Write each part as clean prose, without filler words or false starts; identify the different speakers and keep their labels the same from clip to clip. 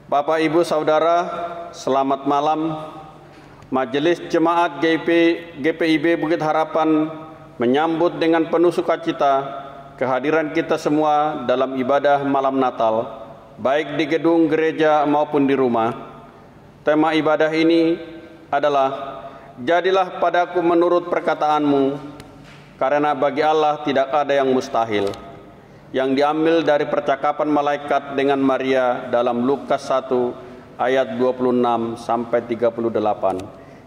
Speaker 1: Bapak, Ibu, Saudara, selamat malam. Majelis Jemaat GPIB Bukit Harapan menyambut dengan penuh sukacita kehadiran kita semua dalam ibadah malam Natal, baik di gedung gereja maupun di rumah. Tema ibadah ini adalah "Jadilah padaku menurut perkataanmu, karena bagi Allah tidak ada yang mustahil", yang diambil dari percakapan malaikat dengan Maria dalam Lukas 1 ayat 26 sampai 38.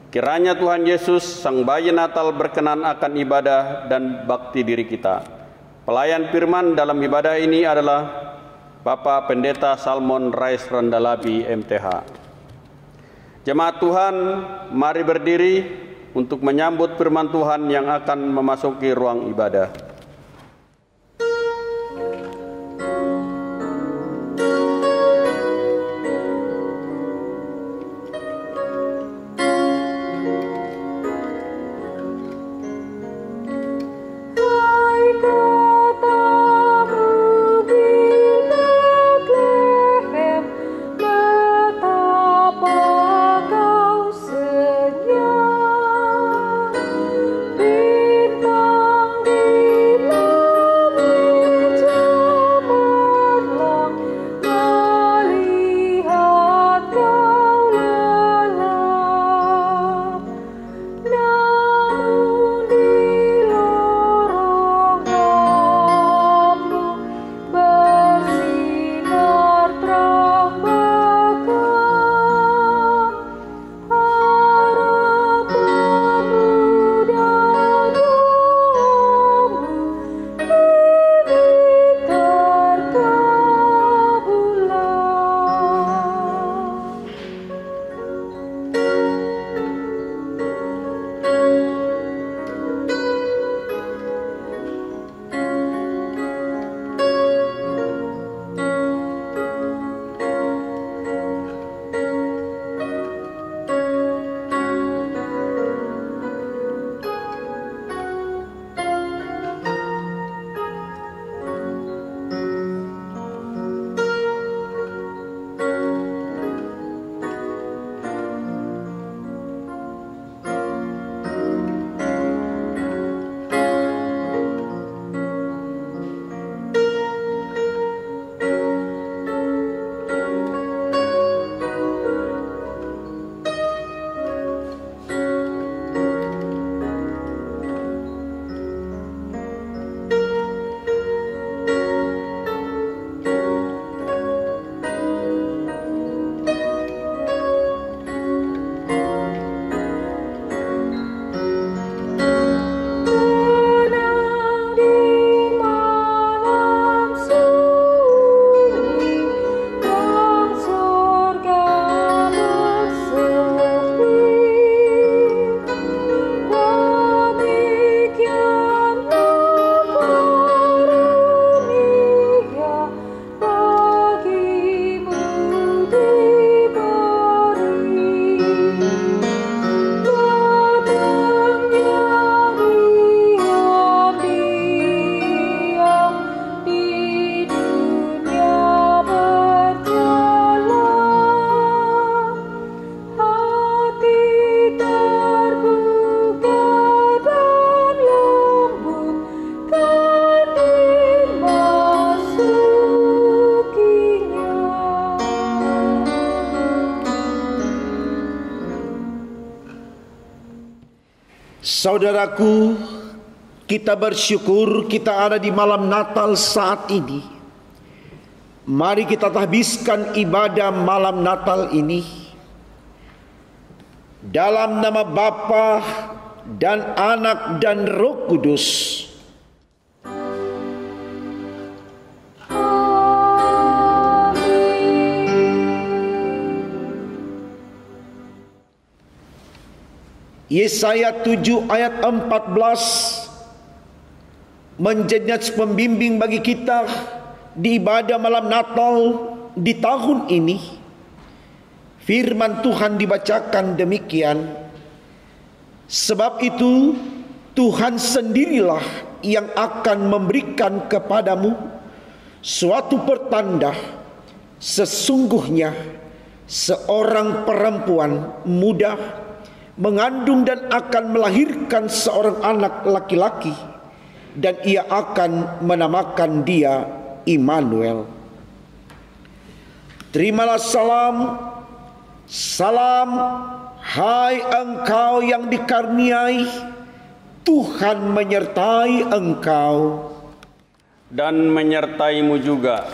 Speaker 1: Kiranya Tuhan Yesus, Sang Bayi Natal, berkenan akan ibadah dan bakti diri kita. Pelayan firman dalam ibadah ini adalah Bapak Pendeta Salmon Rais Randalabi, MTH. Jemaat Tuhan, mari berdiri untuk menyambut firman Tuhan yang akan memasuki ruang ibadah.
Speaker 2: Saudaraku, kita bersyukur kita ada di malam Natal saat ini. Mari kita habiskan ibadah malam Natal ini dalam nama Bapa dan Anak dan Roh Kudus. Yesaya 7 ayat 14 menjadi pembimbing bagi kita di ibadah malam Natal di tahun ini. Firman Tuhan dibacakan demikian, sebab itu Tuhan sendirilah yang akan memberikan kepadamu suatu pertanda, sesungguhnya seorang perempuan muda mengandung dan akan melahirkan seorang anak laki-laki, dan ia akan menamakan dia Immanuel. Terimalah salam, salam, hai engkau yang dikaruniai, Tuhan menyertai engkau.
Speaker 1: Dan menyertaimu juga.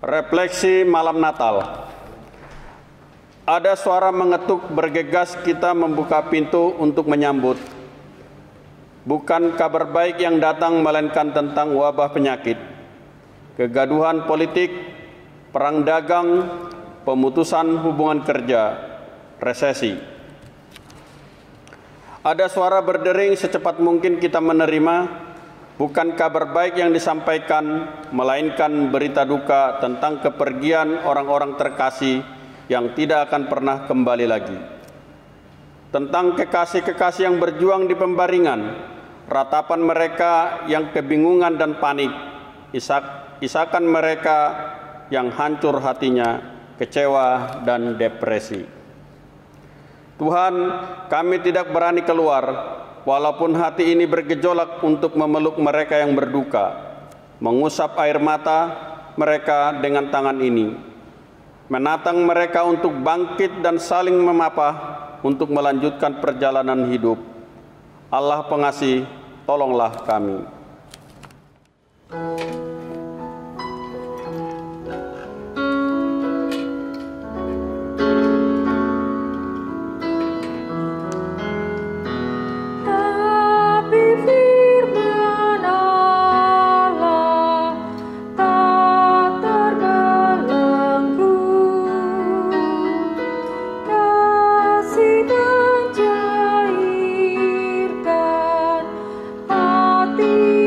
Speaker 1: Refleksi malam Natal. Ada suara mengetuk bergegas kita membuka pintu untuk menyambut. Bukan kabar baik yang datang, melainkan tentang wabah penyakit, kegaduhan politik, perang dagang, pemutusan hubungan kerja, resesi. Ada suara berdering secepat mungkin kita menerima. Bukan kabar baik yang disampaikan, melainkan berita duka tentang kepergian orang-orang terkasih yang tidak akan pernah kembali lagi. Tentang kekasih-kekasih yang berjuang di pembaringan, ratapan mereka yang kebingungan dan panik, isakan mereka yang hancur hatinya, kecewa dan depresi. Tuhan, kami tidak berani keluar, walaupun hati ini bergejolak untuk memeluk mereka yang berduka, mengusap air mata mereka dengan tangan ini, menatang mereka untuk bangkit dan saling memapah untuk melanjutkan perjalanan hidup. Allah pengasih, tolonglah kami.
Speaker 3: Hati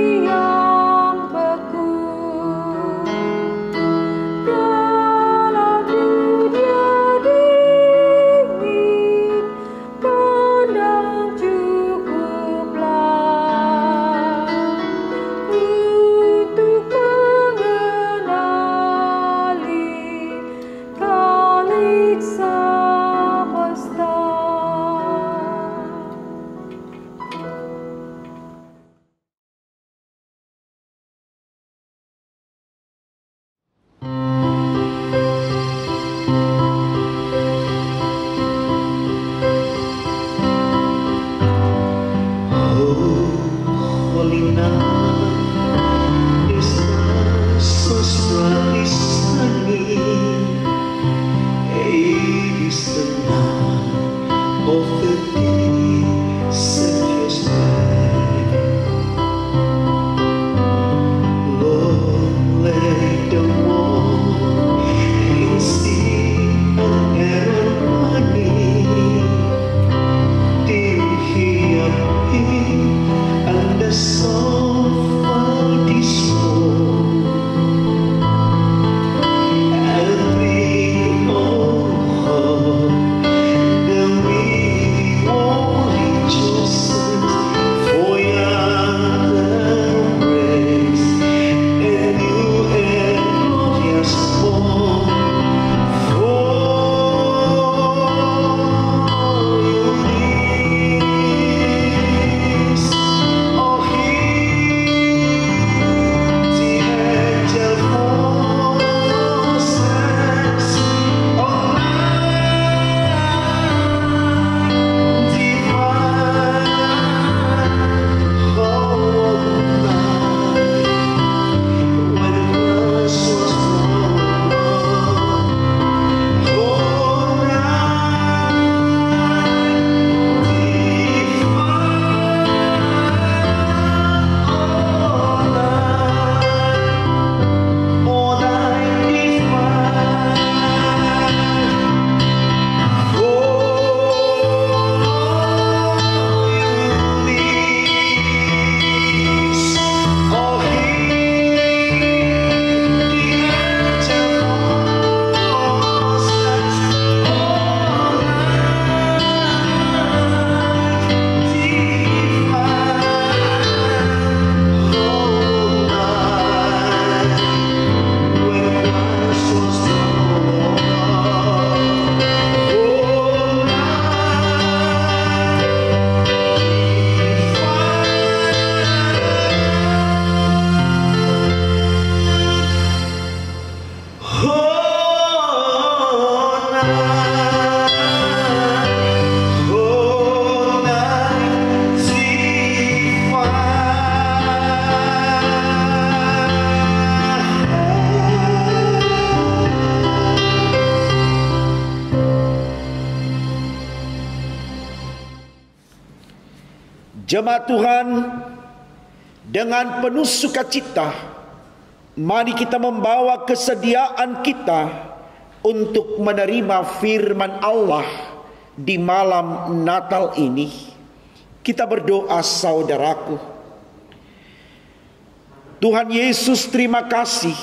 Speaker 2: Jemaat Tuhan, dengan penuh sukacita, mari kita membawa kesediaan kita untuk menerima firman Allah di malam Natal ini. Kita berdoa, saudaraku. Tuhan Yesus, terima kasih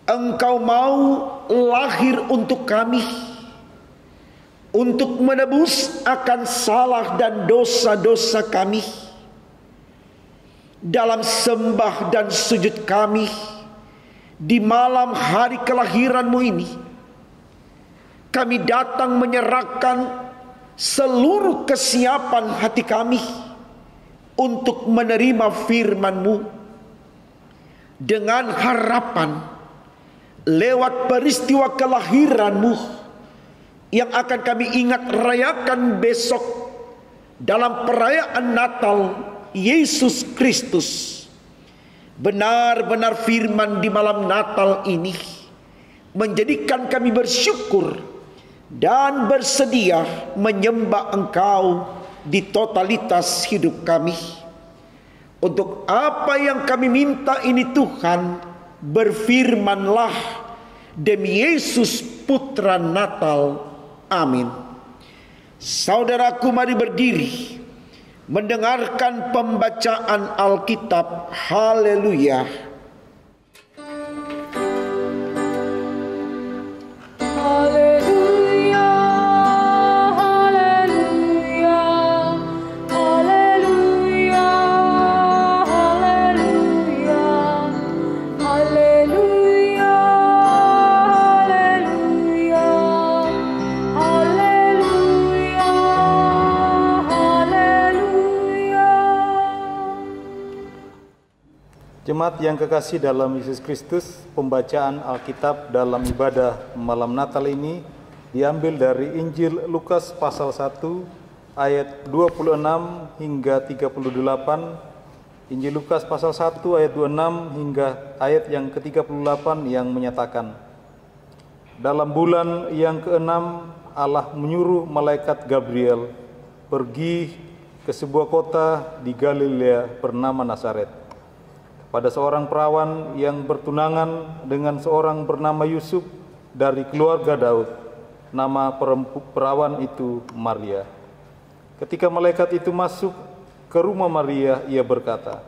Speaker 2: Engkau mau lahir untuk kami, untuk menebus akan salah dan dosa-dosa kami. Dalam sembah dan sujud kami di malam hari kelahiran-Mu ini, kami datang menyerahkan seluruh kesiapan hati kami untuk menerima firman-Mu, dengan harapan lewat peristiwa kelahiran-Mu yang akan kami ingat rayakan besok dalam perayaan Natal Yesus Kristus. Benar-benar firman di malam Natal ini menjadikan kami bersyukur dan bersedia menyembah Engkau di totalitas hidup kami. Untuk apa yang kami minta ini Tuhan, berfirmanlah demi Yesus Putra Natal. Amin. Saudaraku, mari berdiri mendengarkan pembacaan Alkitab. Haleluya.
Speaker 3: Jemaat yang kekasih dalam Yesus Kristus, pembacaan Alkitab dalam ibadah malam Natal ini diambil dari Injil Lukas pasal 1 ayat 26 hingga 38, Injil Lukas pasal 1 ayat 26 hingga ayat yang ke-38 yang menyatakan, dalam bulan yang ke-6 Allah menyuruh malaikat Gabriel pergi ke sebuah kota di Galilea bernama Nazaret, pada seorang perawan yang bertunangan dengan seorang bernama Yusuf dari keluarga Daud. Nama perawan itu Maria. Ketika malaikat itu masuk ke rumah Maria, ia berkata,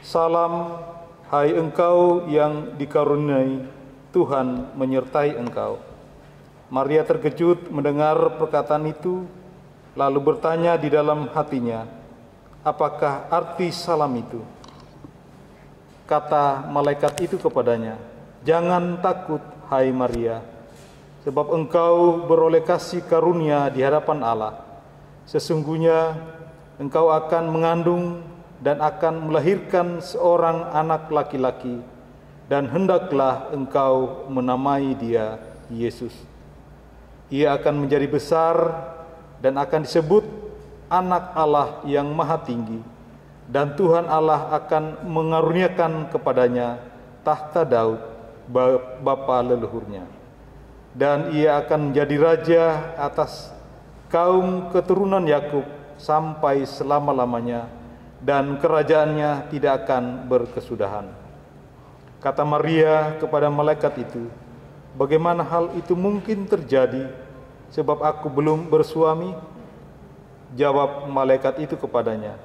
Speaker 3: "Salam, hai engkau yang dikaruniai, Tuhan menyertai engkau." Maria terkejut mendengar perkataan itu, lalu bertanya di dalam hatinya, "Apakah arti salam itu?" Kata malaikat itu kepadanya, "Jangan takut, hai Maria, sebab engkau beroleh kasih karunia di hadapan Allah. Sesungguhnya engkau akan mengandung dan akan melahirkan seorang anak laki-laki, dan hendaklah engkau menamai dia Yesus. Ia akan menjadi besar dan akan disebut Anak Allah yang Maha Tinggi. Dan Tuhan Allah akan mengaruniakan kepadanya tahta Daud, bapa leluhurnya. Dan ia akan menjadi raja atas kaum keturunan Yakub sampai selama-lamanya, dan kerajaannya tidak akan berkesudahan." Kata Maria kepada malaikat itu, "Bagaimana hal itu mungkin terjadi, sebab aku belum bersuami?" Jawab malaikat itu kepadanya,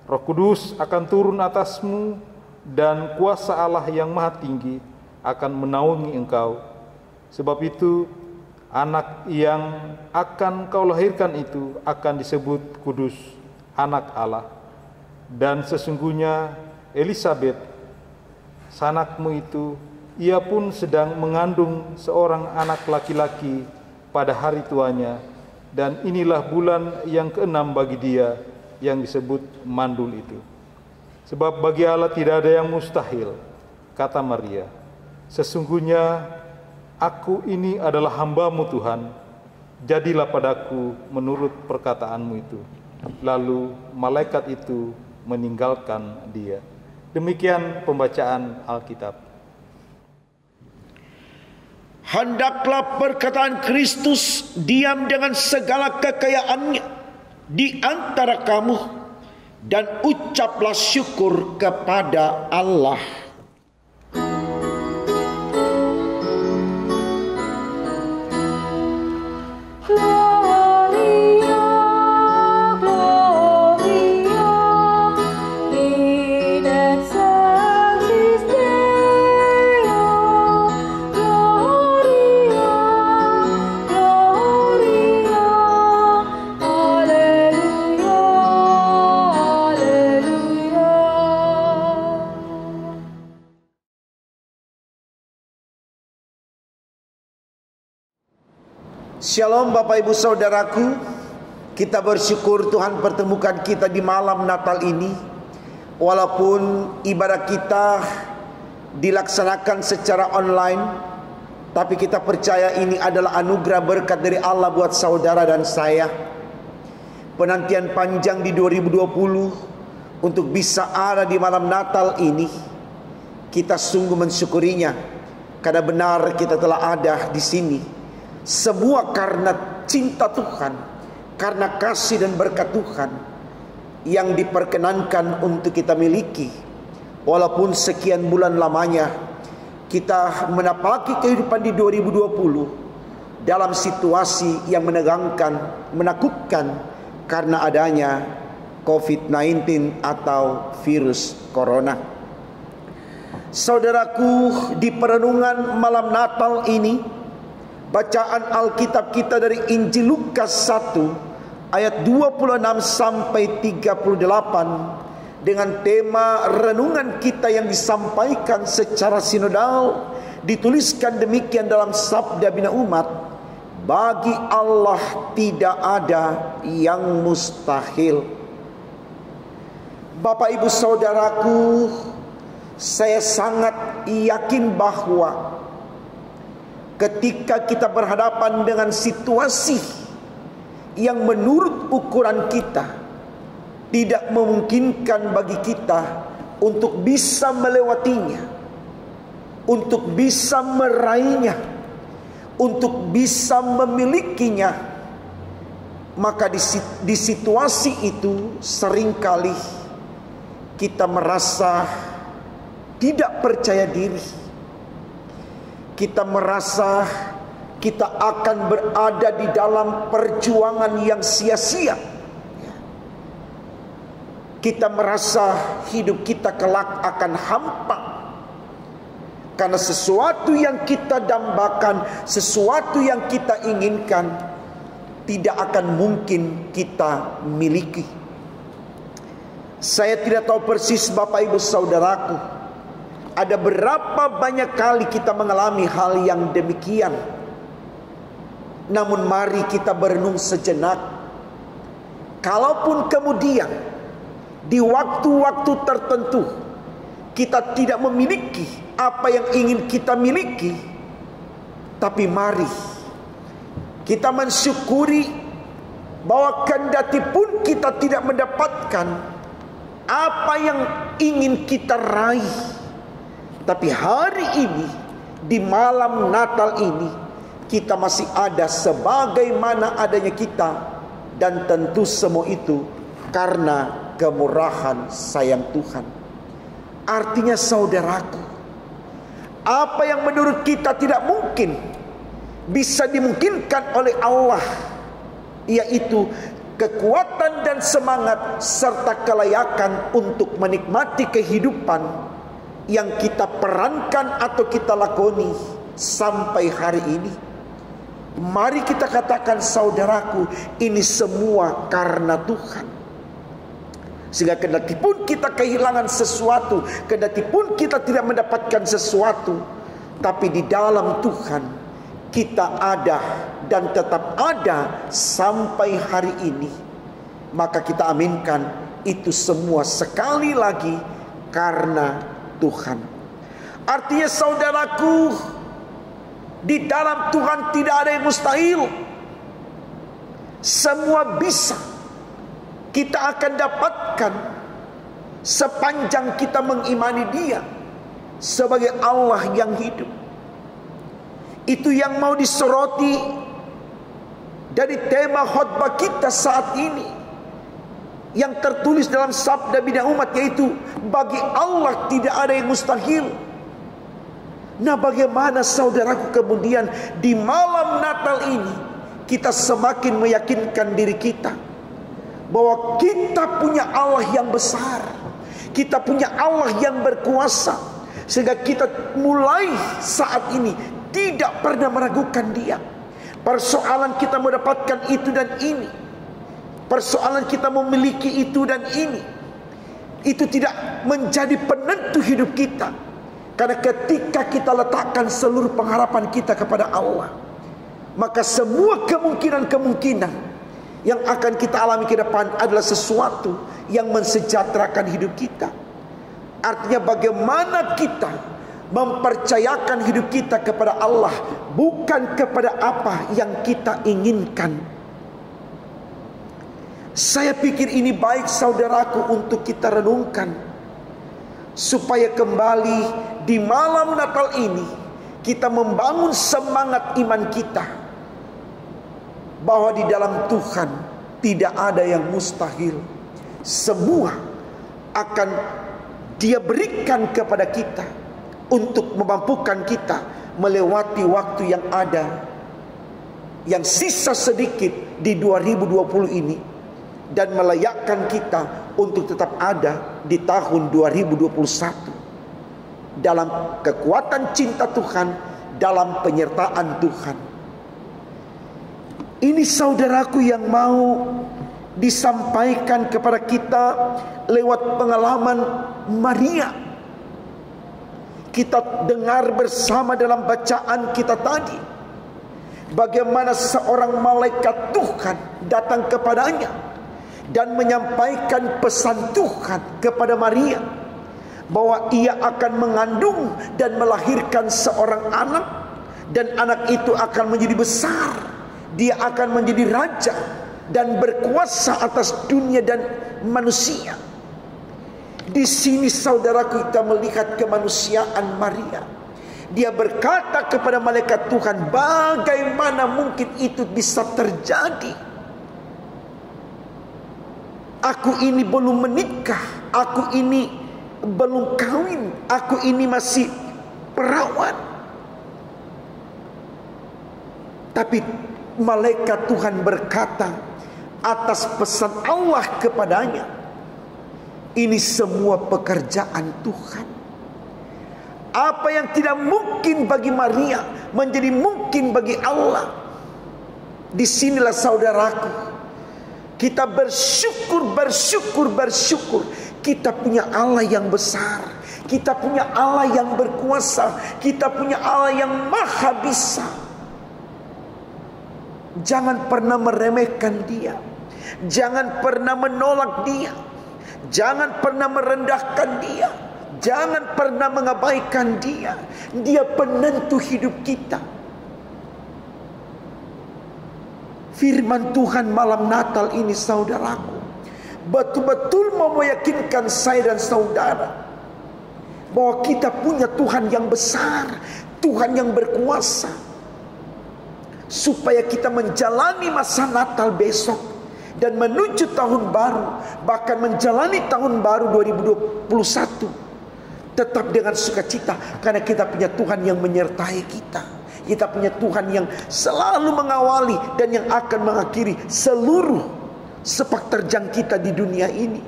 Speaker 3: "Roh Kudus akan turun atasmu, dan kuasa Allah yang Maha Tinggi akan menaungi engkau. Sebab itu, anak yang akan kau lahirkan itu akan disebut kudus, Anak Allah. Dan sesungguhnya Elisabet, sanakmu itu, ia pun sedang mengandung seorang anak laki-laki pada hari tuanya, dan inilah bulan yang ke-6 bagi dia yang disebut mandul itu. Sebab bagi Allah tidak ada yang mustahil." Kata Maria, "Sesungguhnya aku ini adalah hamba-Mu Tuhan, jadilah padaku menurut perkataanmu itu." Lalu malaikat itu meninggalkan dia. Demikian pembacaan Alkitab.
Speaker 2: Hendaklah perkataan Kristus diam dengan segala kekayaannya di antara kamu, dan ucaplah syukur kepada Allah. Shalom Bapak Ibu Saudaraku, kita bersyukur Tuhan pertemukan kita di malam Natal ini. Walaupun ibadah kita dilaksanakan secara online, tapi kita percaya ini adalah anugerah berkat dari Allah buat saudara dan saya. Penantian panjang di 2020 untuk bisa ada di malam Natal ini, kita sungguh mensyukurinya, karena benar kita telah ada di sini. Semua karena cinta Tuhan, karena kasih dan berkat Tuhan yang diperkenankan untuk kita miliki. Walaupun sekian bulan lamanya kita menapaki kehidupan di 2020 dalam situasi yang menegangkan, menakutkan karena adanya COVID-19 atau virus corona. Saudaraku, di perenungan malam Natal ini, bacaan Alkitab kita dari Injil Lukas 1 ayat 26 sampai 38 dengan tema renungan kita yang disampaikan secara sinodal, dituliskan demikian dalam Sabda Bina Umat: bagi Allah tidak ada yang mustahil. Bapak Ibu Saudaraku, saya sangat yakin bahwa ketika kita berhadapan dengan situasi yang menurut ukuran kita tidak memungkinkan bagi kita untuk bisa melewatinya, untuk bisa meraihnya, untuk bisa memilikinya, maka di situasi itu seringkali kita merasa tidak percaya diri. Kita merasa kita akan berada di dalam perjuangan yang sia-sia. Kita merasa hidup kita kelak akan hampa, karena sesuatu yang kita dambakan, sesuatu yang kita inginkan tidak akan mungkin kita miliki. Saya tidak tahu persis Bapak Ibu Saudaraku, ada berapa banyak kali kita mengalami hal yang demikian. Namun mari kita berenung sejenak. Kalaupun kemudian di waktu-waktu tertentu kita tidak memiliki apa yang ingin kita miliki, tapi mari kita mensyukuri bahwa kendati pun kita tidak mendapatkan apa yang ingin kita raih, tapi hari ini, di malam Natal ini, kita masih ada sebagaimana adanya kita. Dan tentu semua itu karena kemurahan sayang Tuhan. Artinya saudaraku, apa yang menurut kita tidak mungkin bisa dimungkinkan oleh Allah, yaitu kekuatan dan semangat serta kelayakan untuk menikmati kehidupan yang kita perankan atau kita lakoni sampai hari ini. Mari kita katakan saudaraku, ini semua karena Tuhan. Sehingga kendati pun kita kehilangan sesuatu, kendati pun kita tidak mendapatkan sesuatu, tapi di dalam Tuhan kita ada dan tetap ada sampai hari ini. Maka kita aminkan itu semua sekali lagi karena Tuhan. Artinya saudaraku, di dalam Tuhan tidak ada yang mustahil. Semua bisa kita akan dapatkan sepanjang kita mengimani Dia sebagai Allah yang hidup. Itu yang mau disoroti dari tema khotbah kita saat ini. yang tertulis dalam sabda bina umat, yaitu bagi Allah tidak ada yang mustahil. Nah, bagaimana saudaraku kemudian di malam Natal ini kita semakin meyakinkan diri kita bahwa kita punya Allah yang besar, kita punya Allah yang berkuasa, sehingga kita mulai saat ini tidak pernah meragukan Dia. Persoalan kita mendapatkan itu dan ini, persoalan kita memiliki itu dan ini, itu tidak menjadi penentu hidup kita. Karena ketika kita letakkan seluruh pengharapan kita kepada Allah, maka semua kemungkinan-kemungkinan yang akan kita alami ke depan adalah sesuatu yang mensejahterakan hidup kita. Artinya bagaimana kita mempercayakan hidup kita kepada Allah, bukan kepada apa yang kita inginkan. Saya pikir ini baik saudaraku untuk kita renungkan, supaya kembali di malam Natal ini kita membangun semangat iman kita, bahwa di dalam Tuhan tidak ada yang mustahil. Semua akan Dia berikan kepada kita untuk memampukan kita melewati waktu yang ada, yang sisa sedikit di 2020 ini, dan melayakkan kita untuk tetap ada di tahun 2021 dalam kekuatan cinta Tuhan, dalam penyertaan Tuhan. Ini saudaraku yang mau disampaikan kepada kita lewat pengalaman Maria. Kita dengar bersama dalam bacaan kita tadi, bagaimana seorang malaikat Tuhan datang kepadanya dan menyampaikan pesan Tuhan kepada Maria, bahwa ia akan mengandung dan melahirkan seorang anak, dan anak itu akan menjadi besar. Dia akan menjadi raja dan berkuasa atas dunia dan manusia. Di sini saudaraku kita melihat kemanusiaan Maria. Dia berkata kepada malaikat Tuhan, bagaimana mungkin itu bisa terjadi? Aku ini belum menikah, aku ini belum kawin, aku ini masih perawan. Tapi malaikat Tuhan berkata atas pesan Allah kepadanya, ini semua pekerjaan Tuhan. Apa yang tidak mungkin bagi Maria menjadi mungkin bagi Allah. Disinilah saudaraku, kita bersyukur. Kita punya Allah yang besar, kita punya Allah yang berkuasa, kita punya Allah yang maha bisa. Jangan pernah meremehkan Dia, jangan pernah menolak Dia, jangan pernah merendahkan Dia, jangan pernah mengabaikan Dia. Dia penentu hidup kita. Firman Tuhan malam Natal ini saudaraku betul-betul mau meyakinkan saya dan saudara bahwa kita punya Tuhan yang besar, Tuhan yang berkuasa, supaya kita menjalani masa Natal besok dan menuju tahun baru, bahkan menjalani tahun baru 2021 tetap dengan sukacita, karena kita punya Tuhan yang menyertai kita. Kita punya Tuhan yang selalu mengawali dan yang akan mengakhiri seluruh sepak terjang kita di dunia ini.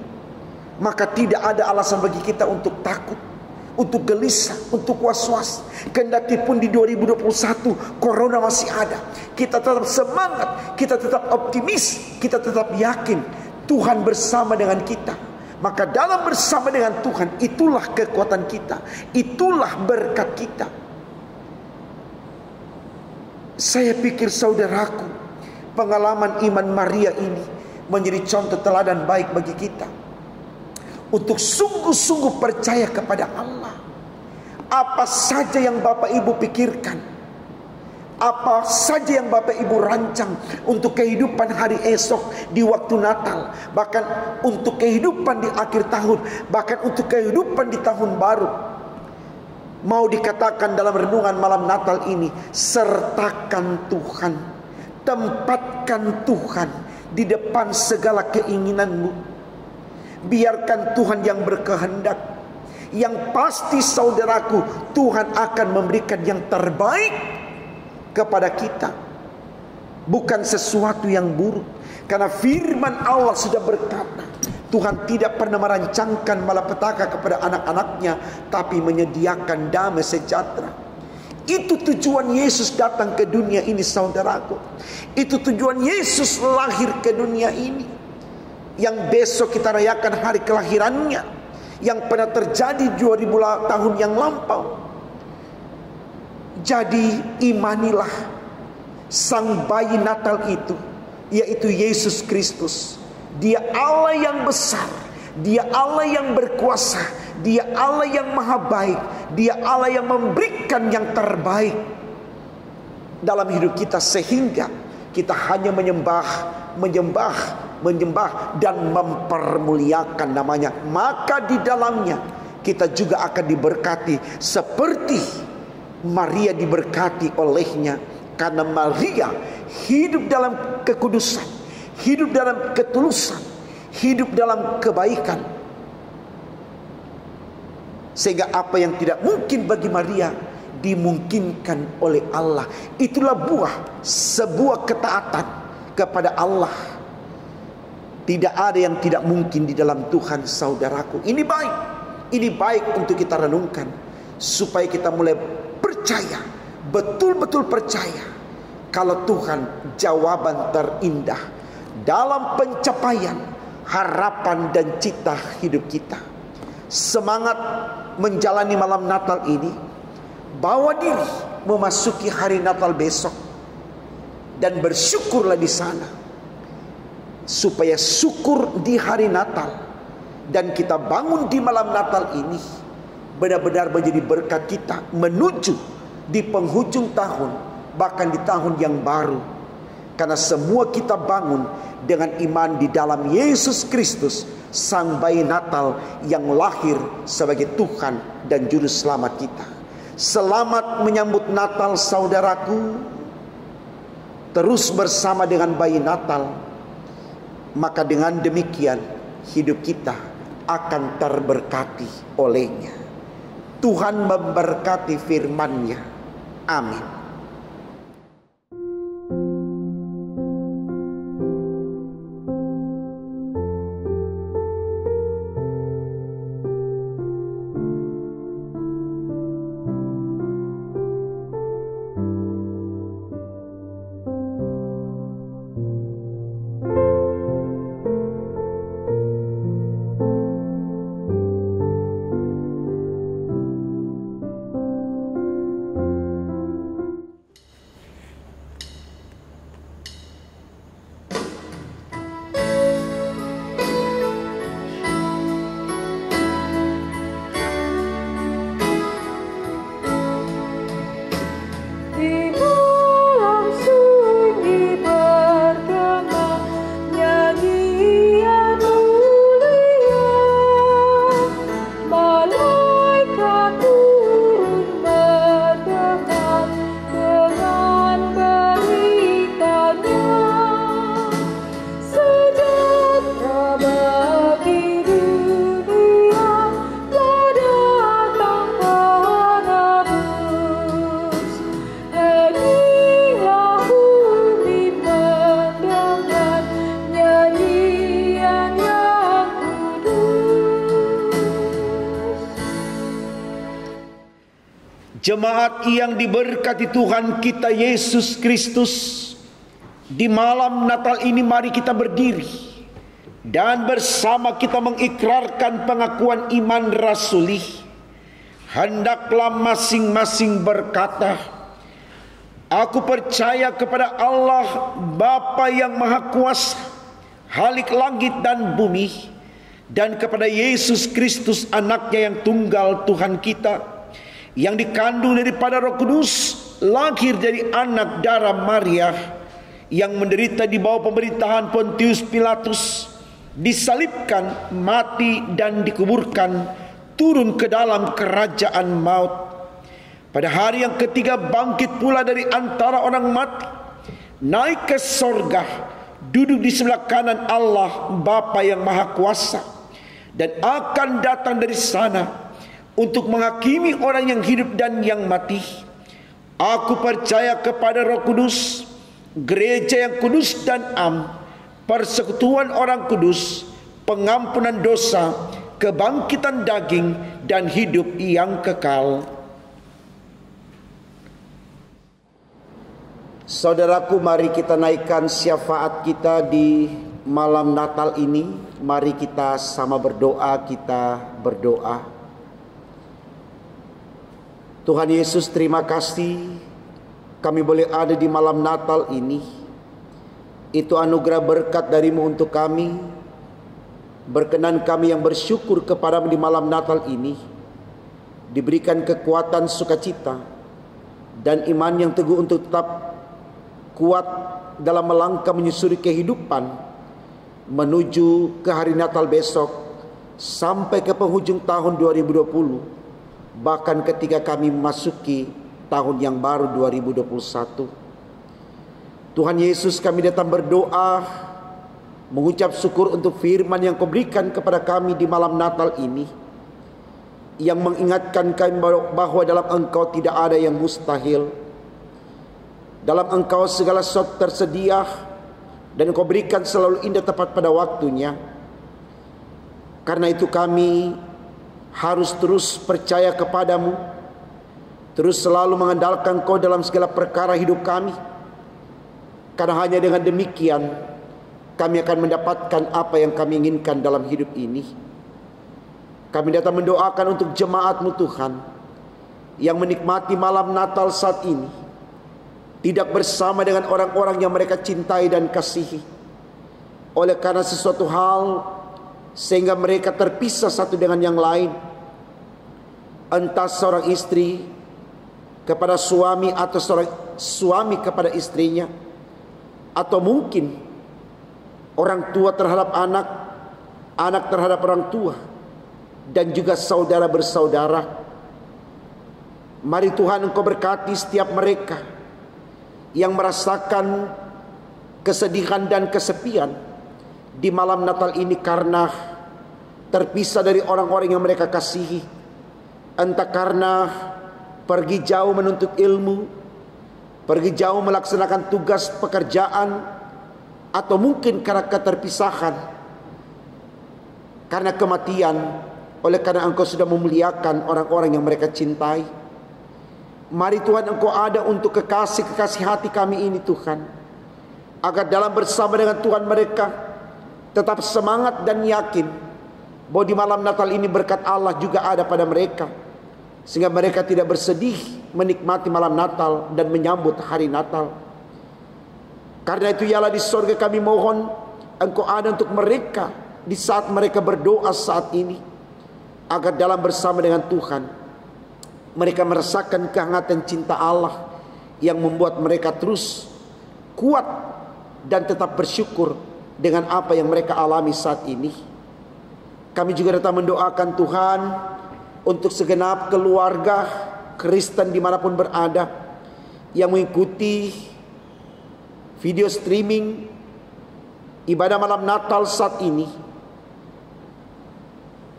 Speaker 2: Maka tidak ada alasan bagi kita untuk takut, untuk gelisah, untuk was-was. Kendati pun di 2021 corona masih ada, kita tetap semangat, kita tetap optimis, kita tetap yakin Tuhan bersama dengan kita. Maka dalam bersama dengan Tuhan, itulah kekuatan kita, itulah berkat kita. Saya pikir saudaraku, pengalaman iman Maria ini menjadi contoh teladan baik bagi kita untuk sungguh-sungguh percaya kepada Allah. Apa saja yang Bapak Ibu pikirkan, apa saja yang Bapak Ibu rancang untuk kehidupan hari esok di waktu Natal, bahkan untuk kehidupan di akhir tahun, bahkan untuk kehidupan di tahun baru, mau dikatakan dalam renungan malam Natal ini, sertakan Tuhan, tempatkan Tuhan di depan segala keinginanmu. biarkan Tuhan yang berkehendak. Yang pasti saudaraku, Tuhan akan memberikan yang terbaik kepada kita, bukan sesuatu yang buruk. Karena firman Allah sudah berkata, Tuhan tidak pernah merancangkan malapetaka kepada anak-anaknya, tapi menyediakan damai sejahtera. Itu tujuan Yesus datang ke dunia ini, saudaraku. Itu tujuan Yesus lahir ke dunia ini, yang besok kita rayakan hari kelahirannya, yang pernah terjadi 2000 tahun yang lampau. Jadi imanilah sang bayi Natal itu, yaitu Yesus Kristus. Dia Allah yang besar, Dia Allah yang berkuasa, Dia Allah yang maha baik, Dia Allah yang memberikan yang terbaik dalam hidup kita, sehingga kita hanya menyembah dan mempermuliakan namanya. Maka di dalamnya kita juga akan diberkati seperti Maria diberkati olehnya. Karena Maria hidup dalam kekudusan, hidup dalam ketulusan, hidup dalam kebaikan, sehingga apa yang tidak mungkin bagi Maria dimungkinkan oleh Allah. Itulah sebuah ketaatan kepada Allah. Tidak ada yang tidak mungkin di dalam Tuhan, saudaraku. Ini baik untuk kita renungkan, supaya kita mulai percaya, betul-betul percaya, kalau Tuhan jawaban terindah dalam pencapaian harapan dan cita hidup kita. Semangat menjalani malam Natal ini, bawa diri memasuki hari Natal besok, dan bersyukurlah di sana, supaya syukur di hari Natal dan kita bangun di malam Natal ini benar-benar menjadi berkat kita menuju di penghujung tahun, bahkan di tahun yang baru. Karena semua kita bangun dengan iman di dalam Yesus Kristus, sang bayi Natal yang lahir sebagai Tuhan dan Juru Selamat kita. Selamat menyambut Natal, saudaraku. Terus bersama dengan bayi Natal, maka dengan demikian hidup kita akan terberkati olehnya. Tuhan memberkati firman-Nya. Amin. Jemaat yang diberkati Tuhan kita Yesus Kristus, di malam Natal ini mari kita berdiri dan bersama kita mengikrarkan pengakuan iman rasuli. Hendaklah masing-masing berkata, aku percaya kepada Allah Bapa yang Maha Kuasa, Khalik langit dan bumi, dan kepada Yesus Kristus anaknya yang tunggal Tuhan kita, yang dikandung daripada Roh Kudus, lahir dari anak darah Maria, yang menderita di bawah pemerintahan Pontius Pilatus, disalibkan, mati dan dikuburkan, turun ke dalam kerajaan maut. Pada hari yang ketiga bangkit pula dari antara orang mati, naik ke sorga, duduk di sebelah kanan Allah Bapa yang Maha Kuasa. dan akan datang dari sana untuk menghakimi orang yang hidup dan yang mati. Aku percaya kepada Roh Kudus, gereja yang kudus dan am, persekutuan orang kudus, pengampunan dosa, kebangkitan daging, dan hidup yang kekal. Saudaraku, mari kita naikkan syafaat kita di malam Natal ini. Mari kita sama berdoa, Tuhan Yesus, terima kasih kami boleh ada di malam Natal ini. Itu anugerah berkat darimu untuk kami. Berkenan kami yang bersyukur kepadamu di malam Natal ini diberikan kekuatan sukacita dan iman yang teguh untuk tetap kuat dalam melangkah menyusuri kehidupan menuju ke hari Natal besok sampai ke penghujung tahun 2020. Bahkan ketika kami memasuki tahun yang baru 2021. Tuhan Yesus, kami datang berdoa, mengucap syukur untuk firman yang Kau berikan kepada kami di malam Natal ini, yang mengingatkan kami bahwa dalam Engkau tidak ada yang mustahil. Dalam Engkau segala sesuatu tersedia, dan Engkau berikan selalu indah tepat pada waktunya. Karena itu kami harus terus percaya kepadamu, terus selalu mengandalkan Kau dalam segala perkara hidup kami. Karena hanya dengan demikian kami akan mendapatkan apa yang kami inginkan dalam hidup ini. Kami datang mendoakan untuk jemaat-Mu Tuhan, yang menikmati malam Natal saat ini, tidak bersama dengan orang-orang yang mereka cintai dan kasihi, oleh karena sesuatu hal sehingga mereka terpisah satu dengan yang lain. Entah seorang istri kepada suami, atau seorang suami kepada istrinya, atau mungkin orang tua terhadap anak, anak terhadap orang tua, dan juga saudara bersaudara. Mari Tuhan, Engkau berkati setiap mereka yang merasakan kesedihan dan kesepian di malam Natal ini karena terpisah dari orang-orang yang mereka kasihi. Entah karena pergi jauh menuntut ilmu, pergi jauh melaksanakan tugas pekerjaan, atau mungkin karena keterpisahan, karena kematian, oleh karena Engkau sudah memuliakan orang-orang yang mereka cintai. Mari Tuhan, Engkau ada untuk kekasih-kekasih hati kami ini Tuhan, agar dalam bersama dengan Tuhan mereka tetap semangat dan yakin bahwa di malam Natal ini berkat Allah juga ada pada mereka, sehingga mereka tidak bersedih menikmati malam Natal dan menyambut hari Natal. Karena itu ialah di sorga kami mohon Engkau ada untuk mereka di saat mereka berdoa saat ini, agar dalam bersama dengan Tuhan mereka merasakan kehangatan cinta Allah yang membuat mereka terus kuat dan tetap bersyukur dengan apa yang mereka alami saat ini. Kami juga datang mendoakan Tuhan untuk segenap keluarga Kristen dimanapun berada, yang mengikuti video streaming ibadah malam Natal saat ini,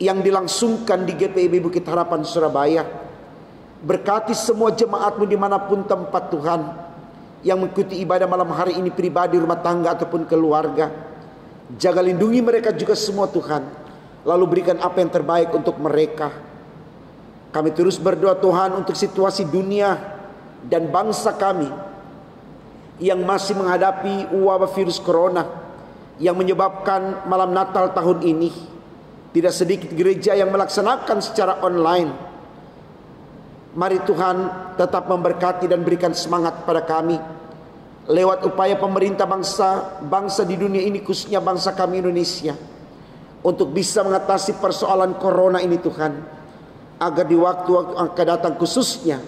Speaker 2: yang dilangsungkan di GPIB Bukit Harapan Surabaya. Berkati semua jemaat-Mu dimanapun tempat Tuhan, yang mengikuti ibadah malam hari ini, pribadi, rumah tangga, ataupun keluarga. Jaga lindungi mereka juga semua Tuhan, lalu berikan apa yang terbaik untuk mereka. Kami terus berdoa Tuhan untuk situasi dunia dan bangsa kami yang masih menghadapi wabah virus corona, yang menyebabkan malam Natal tahun ini tidak sedikit gereja yang melaksanakan secara online. Mari Tuhan tetap memberkati dan berikan semangat pada kami lewat upaya pemerintah bangsa di dunia ini, khususnya bangsa kami Indonesia, untuk bisa mengatasi persoalan corona ini Tuhan, agar di waktu-waktu akan datang, khususnya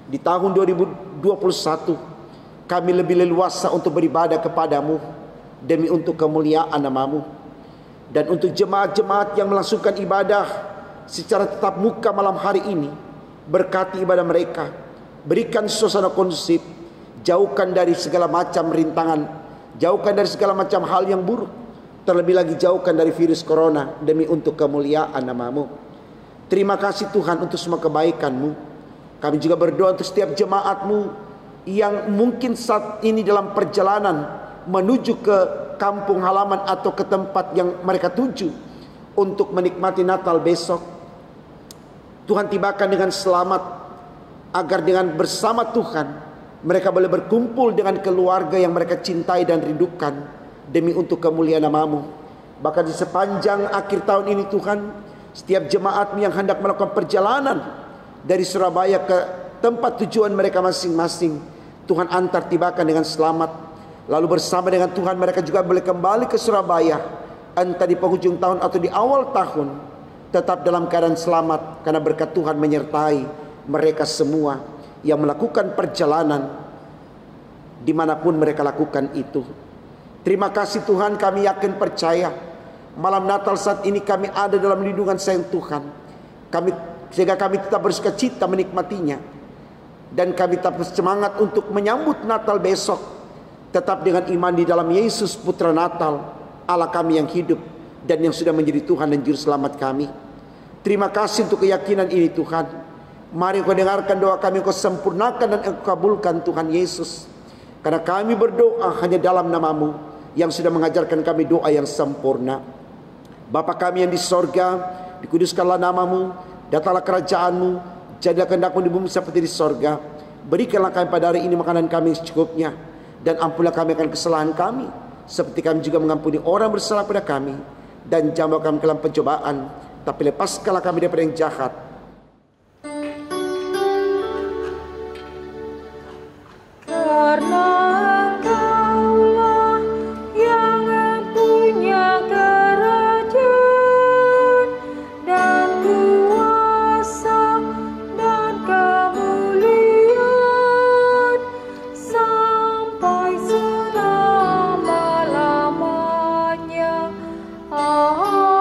Speaker 2: di tahun 2021, kami lebih leluasa untuk beribadah kepadamu demi untuk kemuliaan nama-Mu. Dan untuk jemaat-jemaat yang melangsungkan ibadah secara tatap muka malam hari ini, berkati ibadah mereka, berikan suasana kondusif, jauhkan dari segala macam rintangan, jauhkan dari segala macam hal yang buruk, terlebih lagi jauhkan dari virus corona demi untuk kemuliaan nama-Mu. Terima kasih Tuhan untuk semua kebaikan-Mu. Kami juga berdoa untuk setiap jemaat-Mu yang mungkin saat ini dalam perjalanan menuju ke kampung halaman atau ke tempat yang mereka tuju untuk menikmati Natal besok. Tuhan tibakan dengan selamat, agar dengan bersama Tuhan mereka boleh berkumpul dengan keluarga yang mereka cintai dan rindukan demi untuk kemuliaan nama-Mu. Bahkan di sepanjang akhir tahun ini Tuhan, setiap jemaat yang hendak melakukan perjalanan dari Surabaya ke tempat tujuan mereka masing-masing, Tuhan antar tibakan dengan selamat. Lalu bersama dengan Tuhan mereka juga boleh kembali ke Surabaya, entah di penghujung tahun atau di awal tahun, tetap dalam keadaan selamat, karena berkat Tuhan menyertai mereka semua yang melakukan perjalanan dimanapun mereka lakukan itu. Terima kasih Tuhan, kami yakin percaya malam Natal saat ini kami ada dalam lindungan sayang Tuhan. Sehingga kami tetap bersuka cita menikmatinya, dan kami tetap semangat untuk menyambut Natal besok, tetap dengan iman di dalam Yesus Putra Natal, Allah kami yang hidup dan yang sudah menjadi Tuhan dan Juru Selamat kami. Terima kasih untuk keyakinan ini Tuhan. Mari Engkau dengarkan doa kami, Engkau sempurnakan dan Engkau kabulkan Tuhan Yesus. Karena kami berdoa hanya dalam nama-Mu yang sudah mengajarkan kami doa yang sempurna. Bapa kami yang di sorga, dikuduskanlah nama-Mu, datanglah kerajaan-Mu, jadilah kehendak-Mu di bumi seperti di sorga. Berikanlah kami pada hari ini makanan kami secukupnya, dan ampunlah kami akan kesalahan kami, seperti kami juga mengampuni orang bersalah pada kami. Dan jangan bawa kami ke dalam pencobaan, tapi lepaskanlah kami daripada yang jahat.
Speaker 4: Karena Engkaulah yang mempunyai kerajaan dan kuasa dan kemuliaan sampai selama-lamanya. Amin.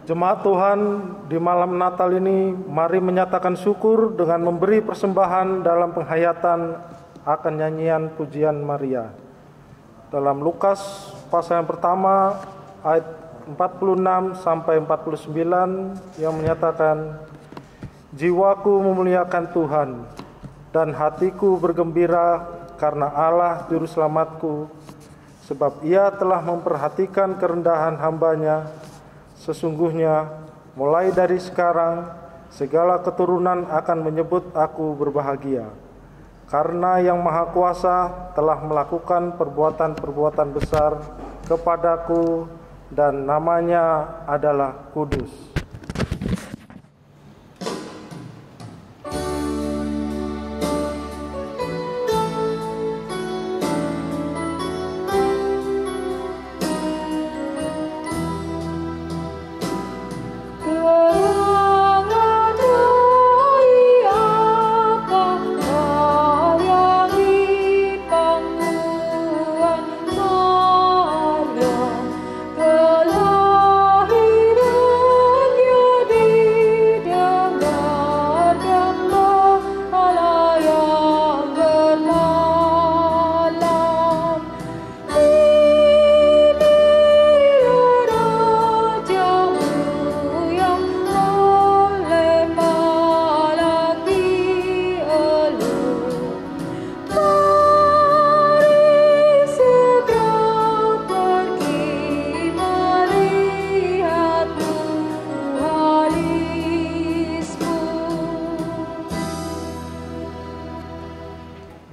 Speaker 3: Jemaat Tuhan, di malam Natal ini mari menyatakan syukur dengan memberi persembahan dalam penghayatan akan nyanyian pujian Maria. Dalam Lukas pasal yang pertama ayat 46 sampai 49 yang menyatakan, jiwaku memuliakan Tuhan dan hatiku bergembira karena Allah Juru Selamatku, sebab Ia telah memperhatikan kerendahan hamba-Nya. Sesungguhnya mulai dari sekarang segala keturunan akan menyebut aku berbahagia, karena Yang Maha Kuasa telah melakukan perbuatan-perbuatan besar kepadaku, dan namanya adalah kudus.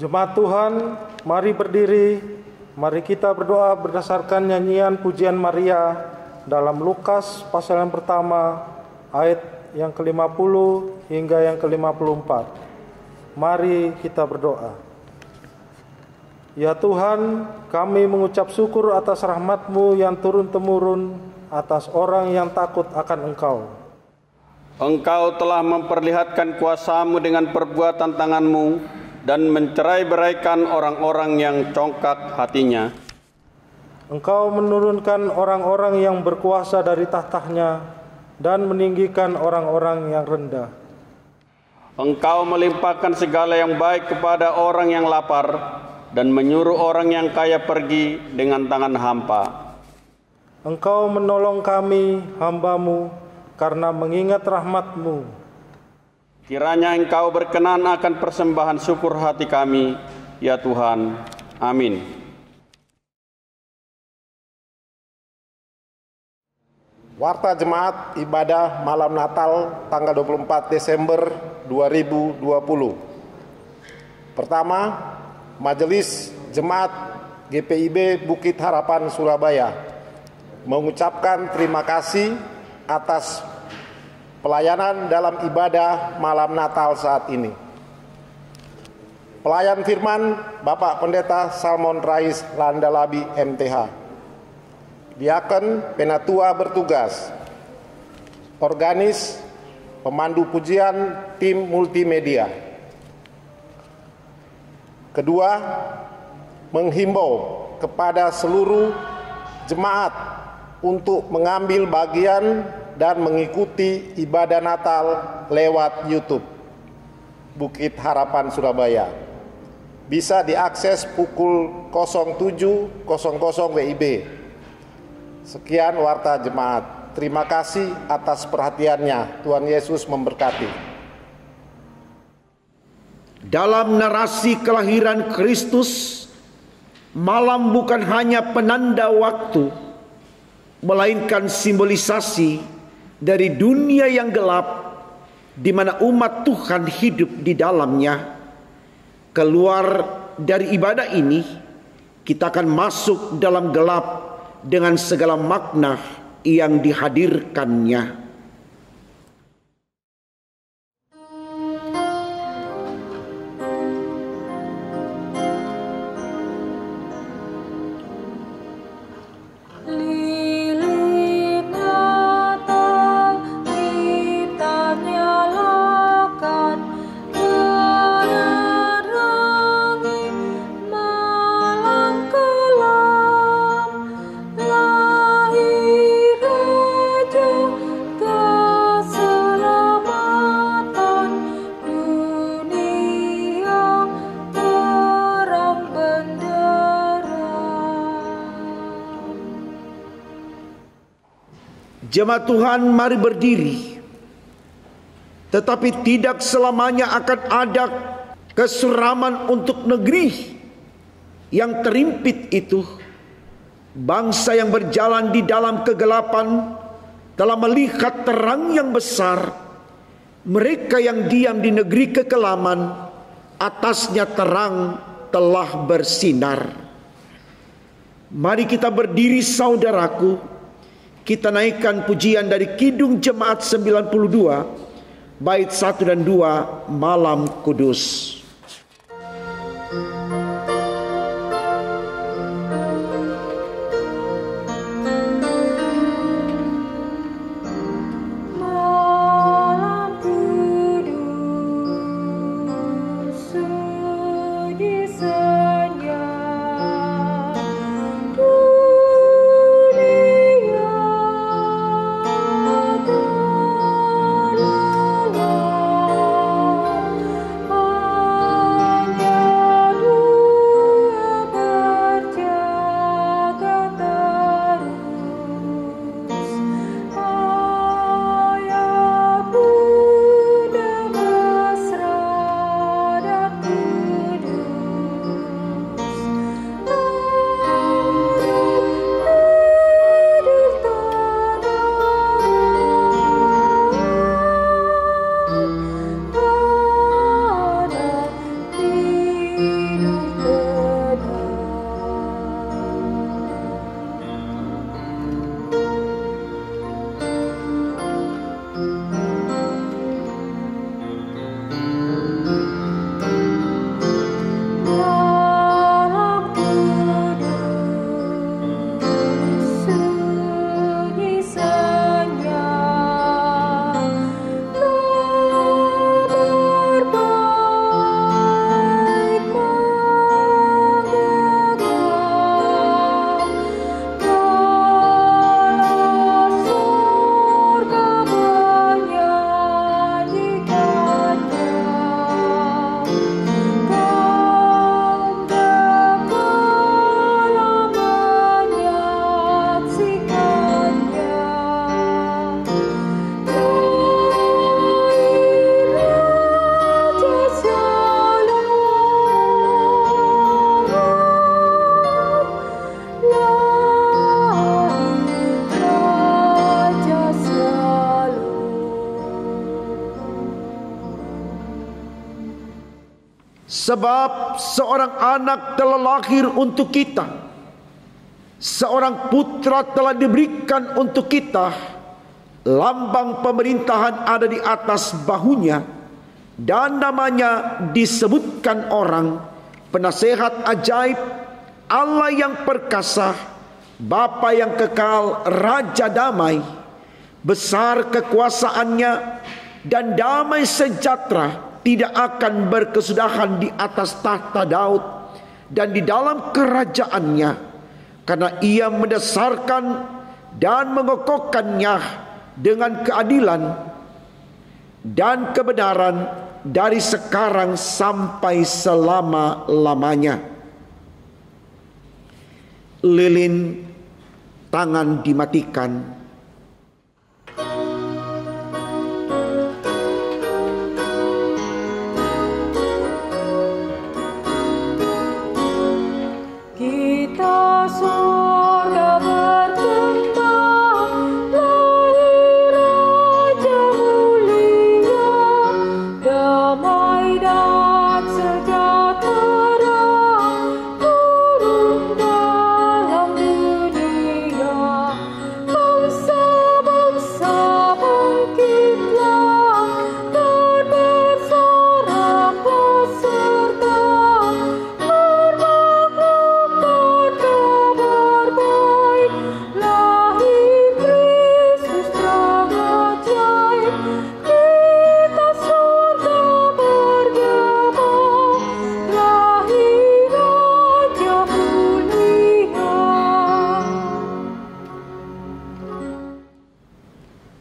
Speaker 3: Jemaat Tuhan, mari berdiri, mari kita berdoa berdasarkan nyanyian pujian Maria dalam Lukas pasal yang pertama ayat yang ke-50 hingga yang ke-54. Mari kita berdoa. Ya Tuhan, kami mengucap syukur atas rahmat-Mu yang turun-temurun atas orang yang takut akan Engkau.
Speaker 1: Engkau telah memperlihatkan kuasa-Mu dengan perbuatan tangan-Mu dan mencerai-beraikan orang-orang yang congkak hatinya.
Speaker 3: Engkau menurunkan orang-orang yang berkuasa dari tahtanya dan meninggikan orang-orang yang rendah.
Speaker 1: Engkau melimpahkan segala yang baik kepada orang yang lapar dan menyuruh orang yang kaya pergi dengan tangan hampa.
Speaker 3: Engkau menolong kami, hamba-Mu, karena mengingat rahmat-Mu.
Speaker 1: Kiranya Engkau berkenan akan persembahan syukur hati kami, ya Tuhan. Amin.
Speaker 5: Warta Jemaat Ibadah Malam Natal tanggal 24 Desember 2020. Pertama, Majelis Jemaat GPIB Bukit Harapan Surabaya mengucapkan terima kasih atas pelayanan dalam ibadah malam Natal saat ini. Pelayan firman Bapak Pendeta Salmon Rais Landalabi MTH, Diaken Penatua bertugas, organis, pemandu pujian, tim multimedia. Kedua, menghimbau kepada seluruh jemaat untuk mengambil bagian dan mengikuti ibadah Natal lewat YouTube Bukit Harapan Surabaya. Bisa diakses pukul 07.00 WIB. Sekian Warta Jemaat. Terima kasih atas perhatiannya. Tuhan Yesus memberkati.
Speaker 2: Dalam narasi kelahiran Kristus, malam bukan hanya penanda waktu, melainkan simbolisasi dari dunia yang gelap di mana umat Tuhan hidup di dalamnya. Keluar dari ibadah ini, kita akan masuk dalam gelap dengan segala makna yang dihadirkannya. Jemaat Tuhan, mari berdiri. Tetapi tidak selamanya akan ada kesuraman untuk negeri yang terimpit itu. Bangsa yang berjalan di dalam kegelapan telah melihat terang yang besar. Mereka yang diam di negeri kekelaman, atasnya terang telah bersinar. Mari kita berdiri, saudaraku. Kita naikkan pujian dari Kidung Jemaat 92, bait 1 dan 2, Malam Kudus.
Speaker 4: Oh
Speaker 2: Sebab seorang anak telah lahir untuk kita, seorang putra telah diberikan untuk kita, lambang pemerintahan ada di atas bahunya, dan namanya disebutkan orang Penasehat ajaib, Allah yang perkasa, Bapa yang kekal, Raja damai. Besar kekuasaannya dan damai sejahtera tidak akan berkesudahan di atas tahta Daud dan di dalam kerajaannya, karena ia mendasarkan dan mengokohkannya dengan keadilan dan kebenaran dari sekarang sampai selama-lamanya. Lilin tangan dimatikan.
Speaker 4: Kita surga bertentang, lahir Raja mulia, damai dan sejahtera turun dalam dunia. Bangsa-bangsa bangkitlah dan bersoraklah serta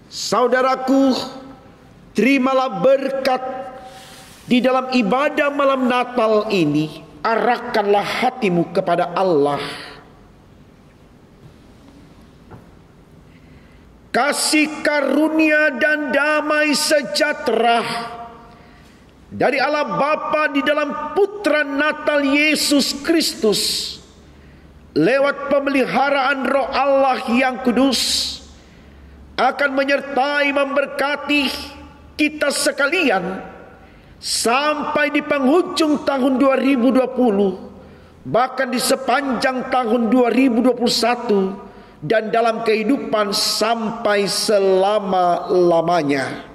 Speaker 2: Saudaraku, terimalah berkat di dalam ibadah malam Natal ini. Arahkanlah hatimu kepada Allah. Kasih karunia dan damai sejahtera dari Allah Bapa di dalam Putra Natal Yesus Kristus lewat pemeliharaan Roh Allah yang kudus akan menyertai memberkati kita sekalian sampai di penghujung tahun 2020, bahkan di sepanjang tahun 2021 dan dalam kehidupan sampai selama-lamanya.